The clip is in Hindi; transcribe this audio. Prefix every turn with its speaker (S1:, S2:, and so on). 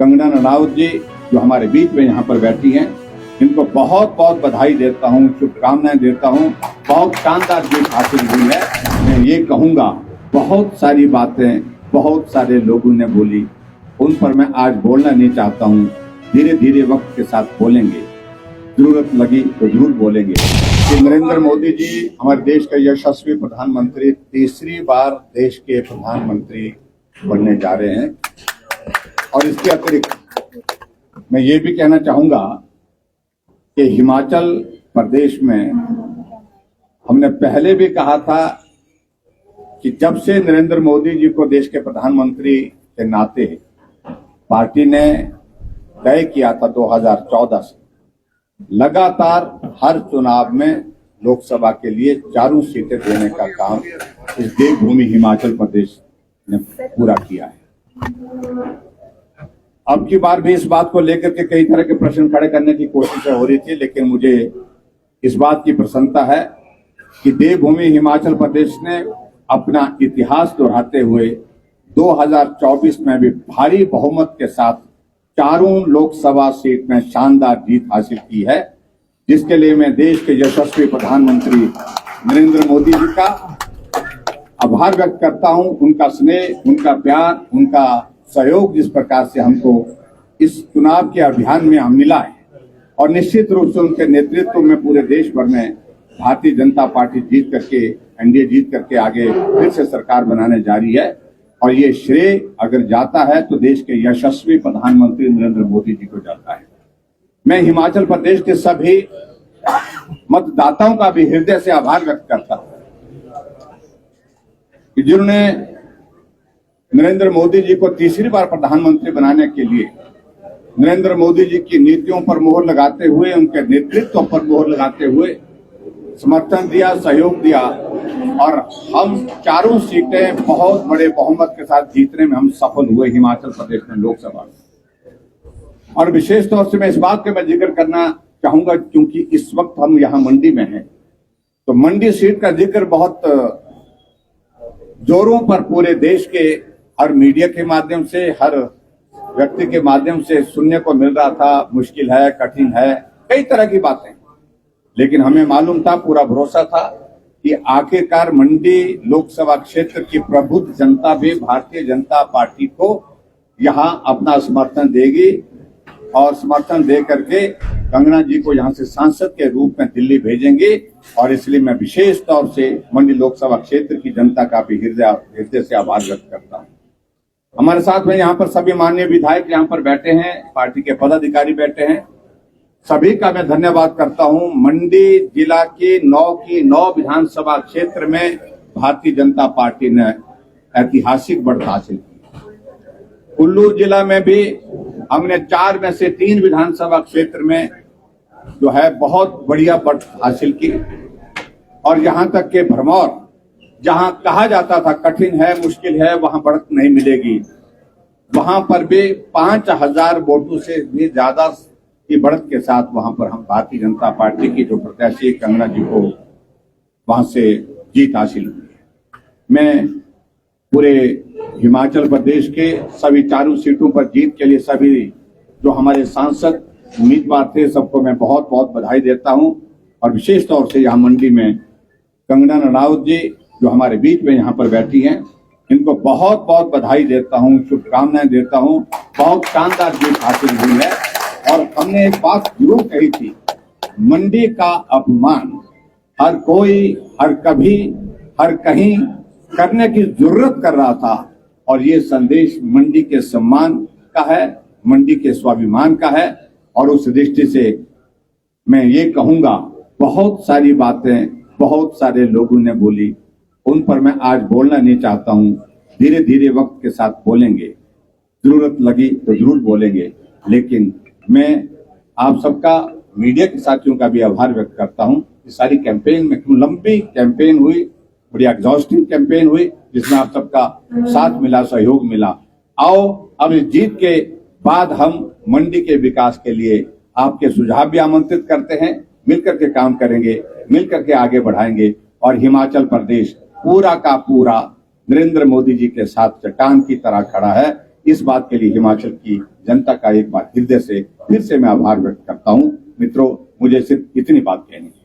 S1: कंगना रनावत जी जो हमारे बीच में यहाँ पर बैठी हैं, इनको बहुत बहुत बधाई देता हूँ, शुभकामनाएं देता हूँ। बहुत शानदार जीत हासिल हुई है। मैं ये कहूँगा, बहुत सारी बातें बहुत सारे लोगों ने बोली, उन पर मैं आज बोलना नहीं चाहता हूँ। धीरे धीरे वक्त के साथ बोलेंगे, जरूरत लगी तो जरूर बोलेंगे कि नरेंद्र मोदी जी हमारे देश के यशस्वी प्रधानमंत्री, तीसरी बार देश के प्रधानमंत्री बनने जा रहे हैं। और इसके अतिरिक्त मैं ये भी कहना चाहूंगा कि हिमाचल प्रदेश में हमने पहले भी कहा था कि जब से नरेंद्र मोदी जी को देश के प्रधानमंत्री के नाते पार्टी ने तय किया था 2014 से, लगातार हर चुनाव में लोकसभा के लिए 4 सीटें देने का काम इस देवभूमि हिमाचल प्रदेश ने पूरा किया है। अब की बार भी इस बात को लेकर के कई तरह के प्रश्न खड़े करने की कोशिश हो रही थी, लेकिन मुझे इस बात की प्रसन्नता है कि देवभूमि हिमाचल प्रदेश ने अपना इतिहास दोहराते हुए 2024 में भी भारी बहुमत के साथ 4 लोकसभा सीट में शानदार जीत हासिल की है, जिसके लिए मैं देश के यशस्वी प्रधानमंत्री नरेंद्र मोदी जी का आभार व्यक्त करता हूं। उनका स्नेह, उनका प्यार, उनका सहयोग जिस प्रकार से हमको इस चुनाव के अभियान में हम मिला है, और निश्चित रूप से उनके नेतृत्व में पूरे देश भर में भारतीय जनता पार्टी जीत करके, एनडीए जीत करके आगे फिर से सरकार बनाने जा रही है। और ये श्रेय अगर जाता है तो देश के यशस्वी प्रधानमंत्री नरेंद्र मोदी जी को जाता है। मैं हिमाचल प्रदेश के सभी मतदाताओं का भी हृदय से आभार व्यक्त करता हूं कि जिन्होंने नरेंद्र मोदी जी को तीसरी बार प्रधानमंत्री बनाने के लिए नरेंद्र मोदी जी की नीतियों पर मोहर लगाते हुए, उनके नेतृत्व पर मोहर लगाते हुए समर्थन दिया, सहयोग दिया, और हम 4 सीटें बहुत बड़े बहुमत के साथ जीतने में हम सफल हुए हिमाचल प्रदेश में लोकसभा में। और विशेष तौर से मैं इस बात का मैं जिक्र करना चाहूंगा, क्योंकि इस वक्त हम यहाँ मंडी में हैं, तो मंडी सीट का जिक्र बहुत जोरों पर पूरे देश के हर मीडिया के माध्यम से, हर व्यक्ति के माध्यम से सुनने को मिल रहा था। मुश्किल है, कठिन है, कई तरह की बातें, लेकिन हमें मालूम था, पूरा भरोसा था कि आखिरकार मंडी लोकसभा क्षेत्र की प्रबुद्ध जनता भी भारतीय जनता पार्टी को यहां अपना समर्थन देगी, और समर्थन दे करके कंगना जी को यहां से सांसद के रूप में दिल्ली भेजेंगे। और इसलिए मैं विशेष तौर से मंडी लोकसभा क्षेत्र की जनता का भी हृदय से आभार व्यक्त करता हूं। हमारे साथ में यहाँ पर सभी माननीय विधायक यहाँ पर बैठे हैं, पार्टी के पदाधिकारी बैठे हैं, सभी का मैं धन्यवाद करता हूं। मंडी जिला की 9 विधानसभा क्षेत्र में भारतीय जनता पार्टी ने ऐतिहासिक बढ़त हासिल की। कुल्लू जिला में भी हमने 4 में से 3 विधानसभा क्षेत्र में जो है बहुत बढ़िया बढ़त हासिल की। और यहां तक के भरमौर, जहां कहा जाता था कठिन है, मुश्किल है, वहां बढ़त नहीं मिलेगी, वहां पर भी 5000 वोटों से भी ज्यादा की बढ़त के साथ वहां पर हम भारतीय जनता पार्टी की जो प्रत्याशी कंगना जी को वहां से जीत हासिल हुई है। मैं पूरे हिमाचल प्रदेश के सभी 4 सीटों पर जीत के लिए सभी जो हमारे सांसद उम्मीदवार थे, सबको मैं बहुत बहुत बधाई देता हूं। और विशेष तौर से यहाँ मंडी में कंगना रनावत जी जो हमारे बीच में यहाँ पर बैठी हैं, इनको बहुत बहुत बधाई देता हूँ, शुभकामनाएं देता हूँ। बहुत शानदार जीत हासिल हुई है। और हमने एक बात जरूर कही थी, मंडी का अपमान हर कोई, हर कभी, हर कहीं करने की जरूरत कर रहा था, और ये संदेश मंडी के सम्मान का है, मंडी के स्वाभिमान का है। और उस दृष्टि से मैं ये कहूंगा, बहुत सारी बातें बहुत सारे लोगों ने बोली, उन पर मैं आज बोलना नहीं चाहता हूं। धीरे धीरे वक्त के साथ बोलेंगे, जरूरत लगी तो जरूर बोलेंगे। लेकिन मैं आप सबका, मीडिया के साथियों का भी आभार व्यक्त करता हूं। इस सारी कैंपेन में, लंबी कैंपेन हुई, बड़ी एग्जॉस्टिंग कैंपेन हुई, जिसमें आप सबका साथ मिला, सहयोग मिला। आओ अब इस जीत के बाद हम मंडी के विकास के लिए आपके सुझाव भी आमंत्रित करते हैं, मिलकर के काम करेंगे, मिलकर के आगे बढ़ाएंगे। और हिमाचल प्रदेश पूरा का पूरा नरेंद्र मोदी जी के साथ चट्टान की तरह खड़ा है। इस बात के लिए हिमाचल की जनता का एक बार हृदय से फिर से मैं आभार व्यक्त करता हूं। मित्रों, मुझे सिर्फ इतनी बात कहनी है।